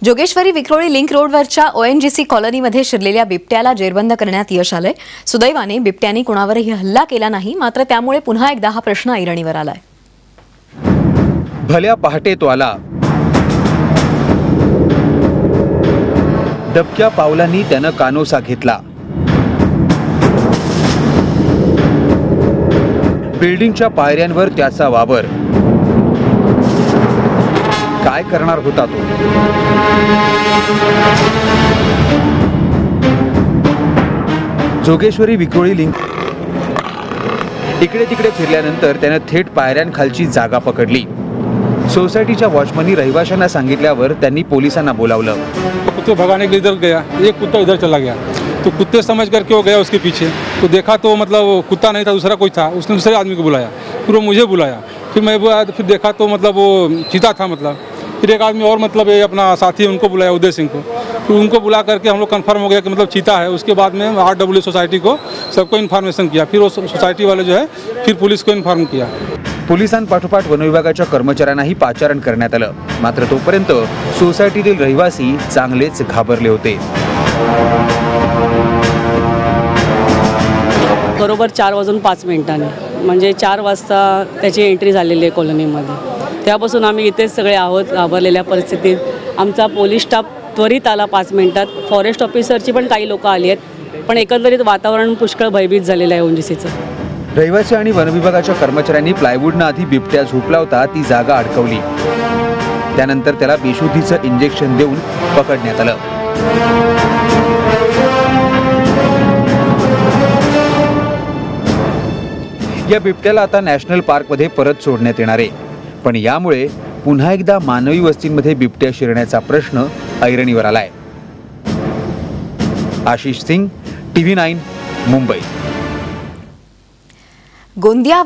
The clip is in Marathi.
जोगेश्वरी विक्रोळी लिंक रोडवरच्या ONGC कॉलनीमध्ये शिरलेल्या बिबट्याला जेरबंद करण्यात यश आलंय। सुदैवाने बिबट्याने कोणावरही हल्ला केला नाही, मात्र त्यामुळे पुन्हा एकदा हा प्रश्न ऐरणीवर आलाय। भल्या पहाटे तो आला, दबक्या पावलांनी त्यानं कानोसा घेतला। बिल्डिंगच्या पायऱ्यांवर त्याचा वावर। काय करणार होता तो? जोगेश्वरी विक्रोळी लिंक इकडे तिकडे फिरल्यानंतर त्याने थेट पायऱ्यांखालची जागा पकडली। सोसायटीच्या वॉचमननी रहिवाशांना सांगितल्यावर त्यांनी पोलिसांना बोलावलं। कुत्ते भगाने के इधर गया, एक कुत्ता इधर चला गया, तो कुत्ते समझ करके वो गया उसके पीछे, तो देखा तो मतलब वो कुत्ता नहीं था, दूसरा कोई था। उसने दूसरे आदमी को बुलाया, फिर वो मुझे बुलाया, फिर मैं बुलाया तो फिर देखा तो मतलब वो चीता था। मतलब फिर एक आदमी और मतलब ये अपना साथी उनको बुलाया, उदय सिंह को, फिर उनको बुला करके हम लोग कंफर्म हो गया कि मतलब चीता है। उसके बाद में RW सोसाइटी को सबको इन्फॉर्मेशन किया, फिर वो सोसाइटी वाले जो है फिर पुलिस को इन्फॉर्म किया। पोलिसांपाठोपाठ वनविभागाच्या कर्मचाऱ्यांनाही पाचारण करण्यात आलं, मात्र तोपर्यंत सोसायटीतील रहिवासी चांगलेच घाबरले होते। बरोबर 4:05 म्हणजे 4 वाजता त्याची एंट्री झालेली आहे कॉलनीमध्ये। त्यापासून आम्ही इथेच सगळे आहोत घाबरलेल्या परिस्थितीत। आमचा पोलीस स्टाफ त्वरित आला 5 मिनिटात। फॉरेस्ट ऑफिसरची पण काही लोक आली आहेत, पण एकंदरीत वातावरण पुष्कळ भयभीत झालेलं आहे ONGCचं। रहिवासी आणि वनविभागाच्या कर्मचाऱ्यांनी प्लायवूडनं आधी बिबट्या झोपला होता ती जागा अडकवली, त्यानंतर त्याला बेशुद्धीचं इंजेक्शन देऊन पकडण्यात आलं। या बिबट्याला आता नॅशनल पार्कमध्ये परत सोडण्यात येणार आहे, पण यामुळे पुन्हा एकदा मानवी वस्तींमध्ये बिबट्या शिरण्याचा प्रश्न ऐरणीवर आलाय। आशिष सिंग, TV9 मुंबई। गोंदिया